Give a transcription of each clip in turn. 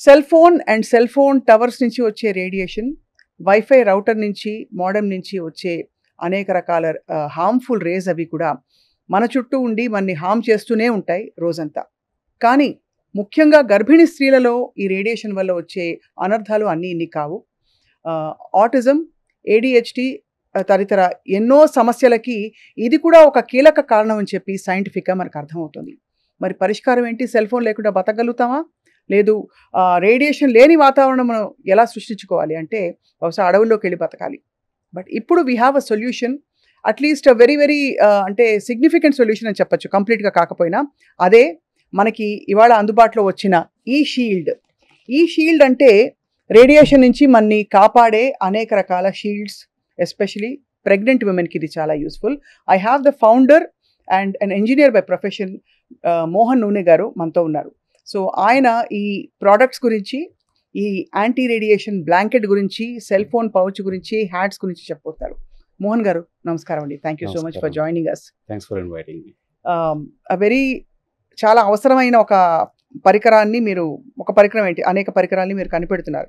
Cell phone and cell phone towers నుంచి వచ్చే radiation, wifi router నుంచి, మోడెమ్ నుంచి వచ్చే అనేక రకాల హార్మ్ఫుల్ రేస్ అవి కూడా మన చుట్టూ ఉండి మనని హార్మ్ చేస్తూనే ఉంటాయి రోజంతా. కానీ ముఖ్యంగా గర్భిణీ స్త్రీలలో ఈ రేడియేషన్ వల్ల వచ్చే అనర్థాలు అన్నీ ఇన్ని కావు. ఆటిజం, ADHD తదితర ఎన్నో సమస్యలకి ఇది కూడా ఒక కీలక కారణం అని చెప్పి సైంటిఫిక్గా మనకు అర్థమవుతుంది. మరి పరిష్కారం ఏంటి? సెల్ ఫోన్ లేకుండా బతకగలుగుతామా? లేదు రేడియేషన్ లేని వాతావరణం మనం ఎలా సృష్టించుకోవాలి అంటే బహుశా అడవుల్లోకి వెళ్ళి బతకాలి. బట్ ఇప్పుడు we have a solution, at least very very అంటే సిగ్నిఫికెంట్ సొల్యూషన్ అని చెప్పచ్చు, కంప్లీట్గా కాకపోయినా. అదే మనకి ఇవాళ అందుబాటులో వచ్చిన ఈ షీల్డ్ అంటే రేడియేషన్ నుంచి మనని కాపాడే అనేక రకాల షీల్డ్స్, ఎస్పెషలీ ప్రెగ్నెంట్ విమెన్కి ఇది చాలా useful. I have the founder and an engineer by profession Mohan నూనె గారు మనతో ఉన్నారు. సో ఆయన ఈ ప్రోడక్ట్స్ గురించి, ఈ యాంటీ రేడియేషన్ బ్లాంకెట్ గురించి, సెల్ ఫోన్ పౌచ్ గురించి, హ్యాట్స్ గురించి చెప్పబోతారు. మోహన్ గారు నమస్కారం అండి. Thank you so much for joining us. Thanks for inviting me. చాలా అవసరమైన ఒక పరికరాన్ని మీరు, ఒక పరికరం ఏంటి, అనేక పరికరాన్ని మీరు కనిపెడుతున్నారు.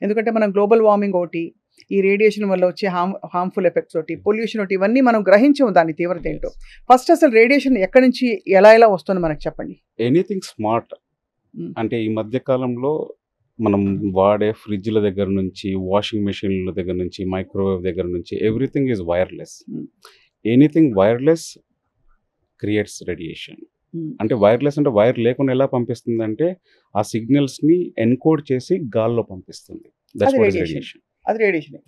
ఎందుకంటే మనం గ్లోబల్ వార్మింగ్ ఒకటి, ఈ రేడియేషన్ వల్ల వచ్చే హార్మ్ఫుల్ ఎఫెక్ట్స్ ఒకటి, పొల్యూషన్ ఒకటి, ఇవన్నీ మనం గ్రహించము దాని తీవ్రత ఏంటో. ఫస్ట్ అసలు రేడియేషన్ ఎక్కడి నుంచి ఎలా వస్తుందో మనకు చెప్పండి. ఎనీథింగ్ స్మార్ట్ అంటే ఈ మధ్య కాలంలో మనం వాడే ఫ్రిడ్జ్ల దగ్గర నుంచి, వాషింగ్ మెషిన్ల దగ్గర నుంచి, మైక్రోవేవ్ దగ్గర నుంచి everything is wireless. Anything wireless creates radiation. అంటే వైర్లెస్ అంటే వైర్ లేకుండా ఎలా పంపిస్తుంది అంటే ఆ సిగ్నల్స్ని ఎన్కోడ్ చేసి గాల్లో పంపిస్తుంది. అది రేడియేషన్.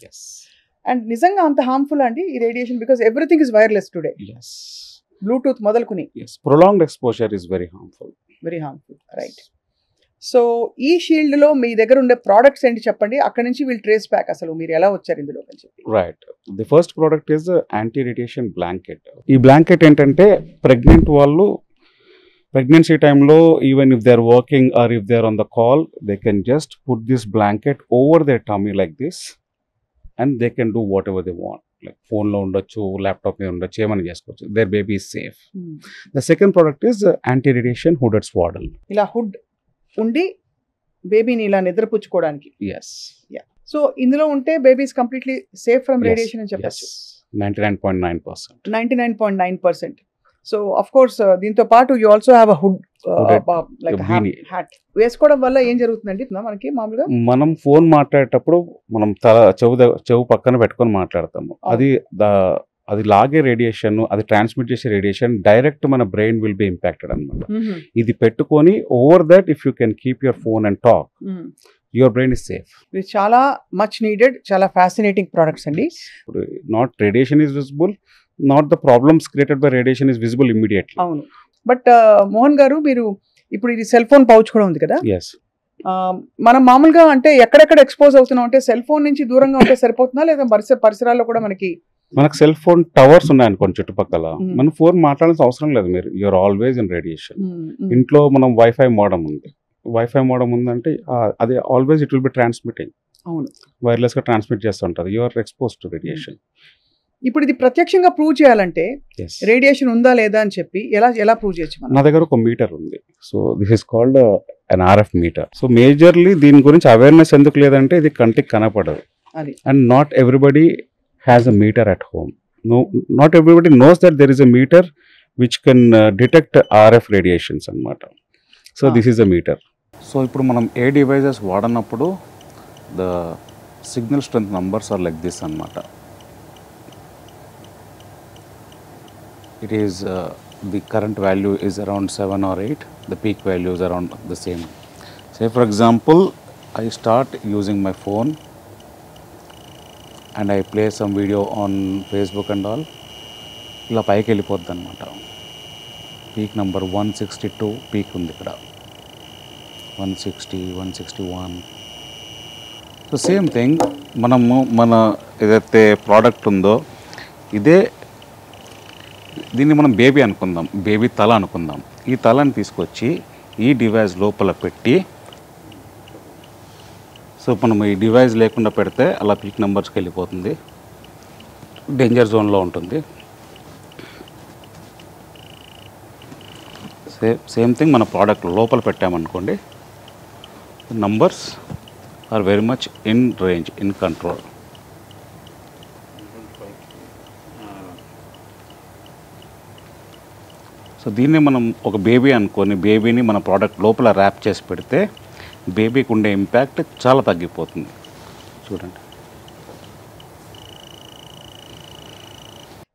అండ్ నిజంగా అంత హార్మ్ఫుల్ అండి ఈ radiation? Because everything is wireless today. Bluetooth మొదలుకుని. Prolonged exposure is very harmful. Right. So ఈ షీల్డ్లో మీ దగ్గర ఉండే ప్రోడక్ట్స్ ఏంటి చెప్పండి, అక్కడ నుంచి వీళ్ళు ట్రేస్ బ్యాక్ అసలు మీరు ఎలా వచ్చారు ఇందులో అని చెప్పి. Right. The first product is anti radiation blanket. ఈ బ్లాంకెట్ ఏంటంటే ప్రెగ్నెంట్ వాళ్ళు ప్రెగ్నెన్సీ టైంలో even if they are working or if they are on the call, they can just put this blanket over their tummy like this and they can do whatever they want. Like ఫోన్లో ఉండొచ్చు, laptop మీద ఉండొచ్చు, ఏమైనా చేసుకోవచ్చు. Their baby is safe. The second product is anti radiation hooded స్వాడల్. ఇలా hood ఉండి బేబీని ఇలా నిద్రపుచ్చుకోవడానికి. సో ఇందులో ఉంటే babies completely safe from radiation అని చెప్పచ్చు. 99.9%. 99.9%. సో అఫ్ కోర్స్ దీంతో పాటు you also have a hood, like hat వేసుకోవడం వల్ల ఏం జరుగుతుందండి మనకి? మామూలుగా మనం ఫోన్ మాట్లాడేటప్పుడు మనం చెవు పక్కన పెట్టుకొని మాట్లాడతాము. అది లాగే రేడియేషన్, అది ట్రాన్స్మిట్ చేసే రేడియేషన్ డైరెక్ట్ మన బ్రెయిన్ విల్ బి ఇంపాక్టెడ్ అనమాట. ఇది పెట్టుకొని over that if you can keep your phone and talk, your brain is safe. ఇది చాలా మచ్ నీడెడ్, చాలా ఫ్యాసినేటింగ్ ప్రొడక్ట్స్ అండి. Not radiation is visible, not the problems created by radiation is visible immediately. అవును. But Mohan గారు, మీరు ఇప్పుడు ఇది cell phone pouch కూడా ఉంది కదా, మనం మామూలుగా అంటే ఎక్కడెక్కడ ఎక్స్పోజ్ అవుతున్నాం అంటే సెల్ ఫోన్ నుంచి దూరంగా ఉంటే సరిపోతుందా, లేదా పరిసరాల్లో కూడా మనకు సెల్ ఫోన్ టవర్స్ ఉన్నాయనుకోండి చుట్టుపక్కల, మనం ఫోన్ మాట్లాడాల్సిన అవసరం లేదు. మీరు యూఆర్ ఆల్వేస్ ఇన్ రేడియేషన్. ఇంట్లో మనం వైఫై మోడమ్ ఉందంటే అది always it will be transmitting, wireless గా ట్రాన్స్మిట్ చేస్తుంటది. You are expose to radiation. ఇప్పుడు ఇది ప్రత్యక్షంగా ప్రూవ్ చేయాలంటే రేడియేషన్ ఉందా లేదా అని చెప్పి ఎలా ప్రూవ్ చేయొచ్చు? నా దగ్గర ఒక మీటర్ ఉంది. So this is called an RF meter. So majorly దీని గురించి అవేర్నెస్ ఎందుకు లేదంటే ఇది కంటికి కనపడదు. And not everybody has a meter at home. Not everybody knows that there is a meter which can detect RF radiations anamata. So this is a meter. So ippudu manam A devices వాడనప్పుడు the signal strength numbers are like this anamata. It is the current value is around 7 or 8, the peak value is around the same. Say for example, I start using my phone and I play some video on Facebook and all, ఇలా పైకి వెళ్ళిపోద్ది అనమాట. Peak number 162 peak ఉంది ఇక్కడ, 160, 161. So same thing మనము మన ఏదైతే product ఉందో దీన్ని మనం బేబీ అనుకుందాం, బేబీ తల అనుకుందాం. ఈ తలని తీసుకొచ్చి ఈ డివైస్ లోపల పెట్టి, సో మనం ఈ డివైస్ లేకుండా పెడితే అలా పీక్ నెంబర్స్కి వెళ్ళిపోతుంది, డేంజర్ జోన్లో ఉంటుంది. సేమ్ థింగ్ మన ప్రోడక్ట్ లోపల పెట్టామనుకోండి, The numbers are very much in range, in control. So దీన్ని మనం ఒక బేబీ అనుకొని బేబీని మన ప్రోడక్ట్ లోపల ర్యాప్ చేసి పెడితే బేబీకి ఉండే ఇంపాక్ట్ చాలా తగ్గిపోతుంది. చూడండి.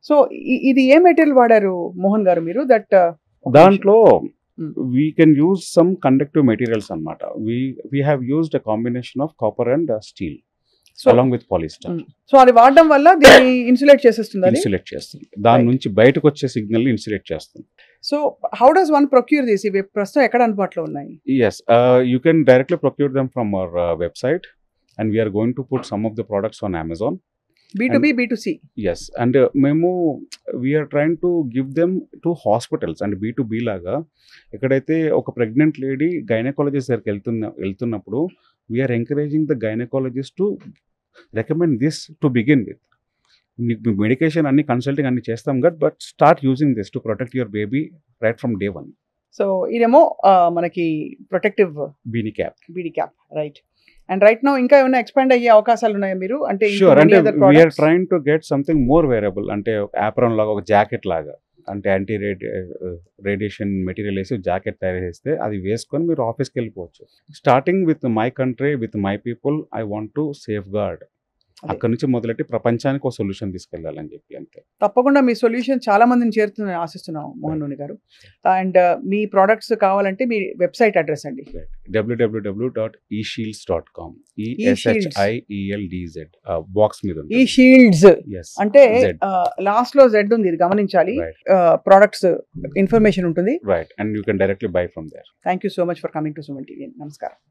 సో ఇది ఏ మెటీరియల్ వాడారు మోహన్ గారు మీరు? దట్ దాంట్లో we can use some conductive materials అన్నమాట. We have used a combination of copper and steel along with polyester. So అది వాడడం వల్ల దీన్ని ఇన్సులేట్ చేసేస్తుంది, ఇన్సులేట్ చేస్తుంది. దాని నుంచి బయటకు వచ్చే సిగ్నల్ ఇన్సులేట్ చేస్తుంది. So how does one procure this? ఇవి ప్రస్తుతం ఎక్కడ అందుబాటులో ఉన్నాయి? Yes, you can directly procure them from our website, and we are going to put some of the products on Amazon. B2B, B2C. Yes, and మేము we are trying to give them to hospitals and B2B లాగా. ఎక్కడైతే ఒక pregnant lady gynaecologist దగ్గరికి వెళ్తున్నప్పుడు we are encouraging the gynecologist to recommend this to begin with. Medication అన్ని consulting అన్ని చేస్తాం but start using this to protect your baby right from day 1. So ఇదేమో మనకి protective BD cap right. And right now ఇంకా ఏమైనా expand అయ్యే అవకాశాలు ఉన్నాయా మీరు? అంటే షూర్, అంటే we're trying to get something more wearable, అంటే యాప్రాన్ లాగా ఒక జాకెట్ లాగా, అంటే యాంటీ రేడియేషన్ మెటీరియల్ వేసి జాకెట్ తయారు చేస్తే అది వేసుకొని మీరు ఆఫీస్కి వెళ్ళిపోవచ్చు. Starting with my country, with my people, I want to safeguard. అక్కడ నుంచి మొదలెట్టి ప్రపంచానికి ఒక సొల్యూషన్ తీసుకెళ్ళాలని చెప్పి అంతే. తప్పకుండా మీ సొల్యూషన్ చాలా మందిని చేరుతుందని ఆశిస్తున్నాం మోహన్ నూని గారు. అండ్ మీ ప్రోడక్ట్స్ కావాలంటే మీ వెబ్సైట్ అడ్రస్ అండి. www.eshields.com. ESHIELDZ బాక్స్ మీద ఉంది. eShields అంటే లాస్ట్ లో Z ఉంది, ఇది గమనించాలి. ప్రోడక్ట్స్ ఇన్ఫర్మేషన్ ఉంటుంది. Right, and you can directly buy from there. Thank you so much for coming to Suman TV. నమస్కారం.